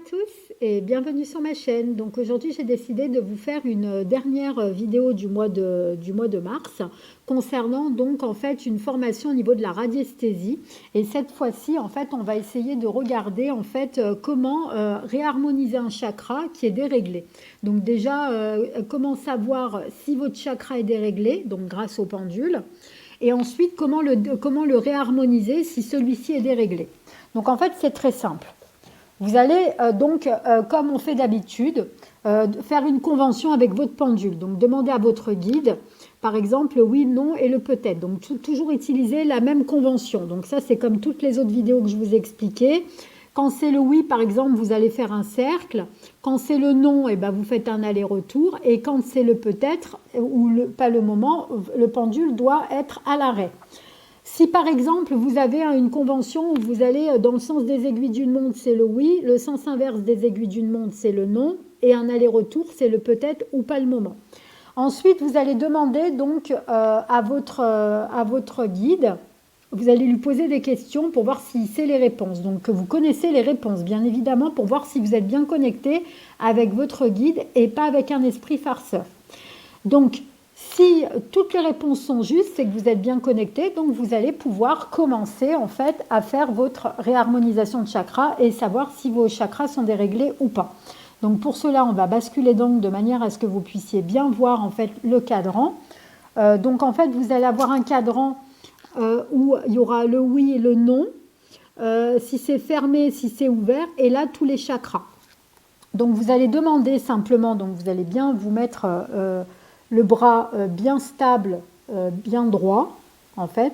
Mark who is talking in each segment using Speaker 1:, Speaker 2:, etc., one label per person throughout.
Speaker 1: à tous et bienvenue sur ma chaîne. Donc aujourd'hui j'ai décidé de vous faire une dernière vidéo du mois de mars concernant donc en fait une formation au niveau de la radiesthésie, et cette fois-ci en fait on va essayer de regarder en fait comment réharmoniser un chakra qui est déréglé. Donc déjà comment savoir si votre chakra est déréglé, donc grâce au pendule, et ensuite comment le réharmoniser si celui-ci est déréglé. Donc en fait c'est très simple. Vous allez comme on fait d'habitude, faire une convention avec votre pendule. Donc, demandez à votre guide, par exemple, le oui, non et le peut-être. Donc, toujours utiliser la même convention. Donc, ça, c'est comme toutes les autres vidéos que je vous ai expliquées. Quand c'est le oui, par exemple, vous allez faire un cercle. Quand c'est le non, eh ben, vous faites un aller-retour. Et quand c'est le peut-être, ou pas le moment, le pendule doit être à l'arrêt. Si par exemple vous avez une convention où vous allez dans le sens des aiguilles d'une montre, c'est le oui, le sens inverse des aiguilles d'une montre, c'est le non, et un aller-retour, c'est le peut-être ou pas le moment. Ensuite, vous allez demander donc à votre guide, vous allez lui poser des questions pour voir s'il sait les réponses. Donc vous connaissez les réponses, bien évidemment, pour voir si vous êtes bien connecté avec votre guide et pas avec un esprit farceur. Donc, si toutes les réponses sont justes, c'est que vous êtes bien connecté, donc vous allez pouvoir commencer en fait à faire votre réharmonisation de chakras et savoir si vos chakras sont déréglés ou pas. Donc pour cela, on va basculer donc de manière à ce que vous puissiez bien voir en fait le cadran. Donc en fait, vous allez avoir un cadran où il y aura le oui et le non, si c'est fermé, si c'est ouvert, et là tous les chakras. Donc vous allez demander simplement, donc vous allez bien vous mettre le bras bien stable, bien droit, en fait.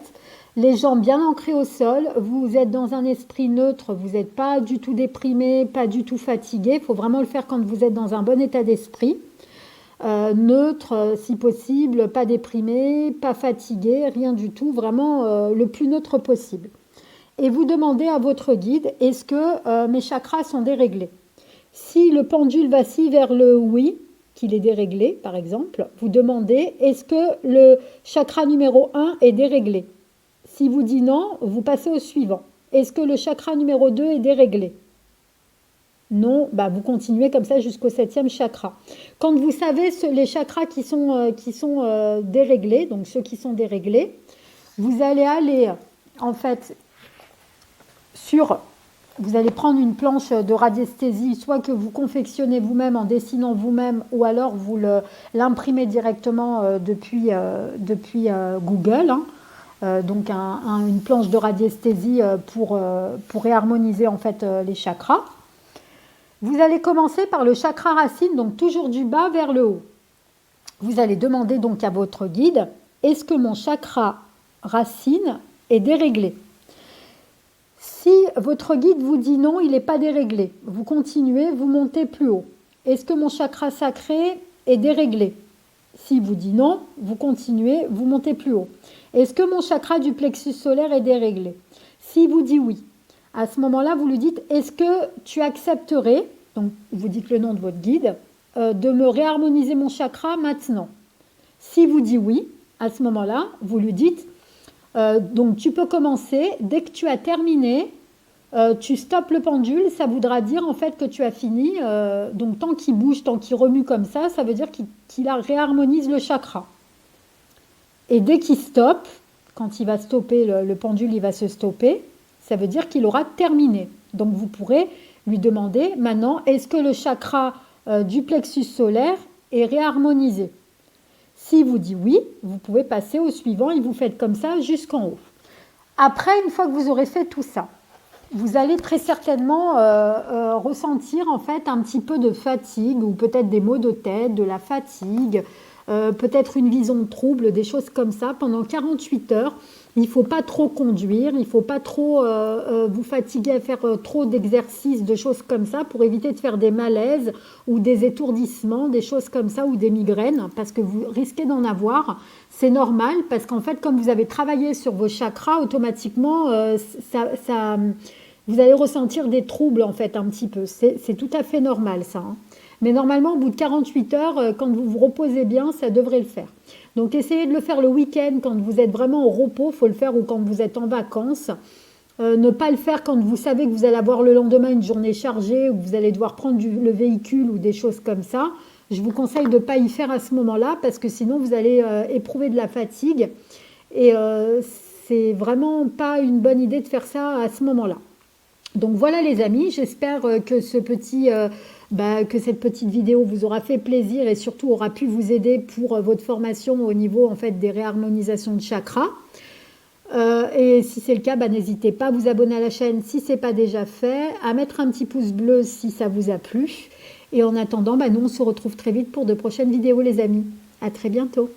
Speaker 1: Les jambes bien ancrées au sol. Vous êtes dans un esprit neutre. Vous n'êtes pas du tout déprimé, pas du tout fatigué. Il faut vraiment le faire quand vous êtes dans un bon état d'esprit. Neutre, si possible, pas déprimé, pas fatigué, rien du tout. Vraiment le plus neutre possible. Et vous demandez à votre guide, est-ce que mes chakras sont déréglés? Si le pendule vacille vers le oui, qu'il est déréglé, par exemple, vous demandez, est-ce que le chakra numéro 1 est déréglé? Si vous dites non, vous passez au suivant. Est-ce que le chakra numéro 2 est déréglé? Non, bah vous continuez comme ça jusqu'au 7e chakra. Quand vous savez les chakras qui sont déréglés, donc ceux qui sont déréglés, vous allez aller en fait vous allez prendre une planche de radiesthésie, soit que vous confectionnez vous-même en dessinant vous-même, ou alors vous l'imprimez directement depuis Google. Donc une planche de radiesthésie pour réharmoniser en fait les chakras. Vous allez commencer par le chakra racine, donc toujours du bas vers le haut. Vous allez demander donc à votre guide, est-ce que mon chakra racine est déréglé? Si votre guide vous dit non, il n'est pas déréglé, vous continuez, vous montez plus haut. Est-ce que mon chakra sacré est déréglé? Si vous dit non, vous continuez, vous montez plus haut. Est-ce que mon chakra du plexus solaire est déréglé? Si vous dit oui, à ce moment-là, vous lui dites, est-ce que tu accepterais, donc vous dites le nom de votre guide, de me réharmoniser mon chakra maintenant? Si vous dit oui, à ce moment-là, vous lui dites, donc tu peux commencer, dès que tu as terminé, tu stoppes le pendule, ça voudra dire en fait que tu as fini. Donc tant qu'il bouge, tant qu'il remue comme ça veut dire qu'il réharmonise le chakra. Et dès qu'il stoppe, quand il va stopper, le pendule il va se stopper, ça veut dire qu'il aura terminé. Donc vous pourrez lui demander maintenant, est-ce que le chakra du plexus solaire est réharmonisé? Si vous dites oui, vous pouvez passer au suivant et vous faites comme ça jusqu'en haut. Après, une fois que vous aurez fait tout ça, vous allez très certainement ressentir en fait un petit peu de fatigue, ou peut-être des maux de tête, de la fatigue, peut-être une vision trouble, des choses comme ça pendant 48 heures. Il ne faut pas trop conduire, il ne faut pas trop vous fatiguer à faire trop d'exercices, de choses comme ça, pour éviter de faire des malaises ou des étourdissements, des choses comme ça, ou des migraines, parce que vous risquez d'en avoir. C'est normal, parce qu'en fait, comme vous avez travaillé sur vos chakras, automatiquement, vous allez ressentir des troubles, en fait, un petit peu. C'est tout à fait normal, ça. Mais normalement, au bout de 48 heures, quand vous vous reposez bien, ça devrait le faire. Donc, essayez de le faire le week-end, quand vous êtes vraiment au repos, il faut le faire, ou quand vous êtes en vacances. Ne pas le faire quand vous savez que vous allez avoir le lendemain une journée chargée ou que vous allez devoir prendre le véhicule ou des choses comme ça. Je vous conseille de ne pas y faire à ce moment-là parce que sinon vous allez éprouver de la fatigue et c'est vraiment pas une bonne idée de faire ça à ce moment-là. Donc voilà les amis, j'espère que que cette petite vidéo vous aura fait plaisir et surtout aura pu vous aider pour votre formation au niveau en fait des réharmonisations de chakras. Et si c'est le cas, n'hésitez pas à vous abonner à la chaîne si ce n'est pas déjà fait, à mettre un petit pouce bleu si ça vous a plu. Et en attendant, nous on se retrouve très vite pour de prochaines vidéos les amis. À très bientôt.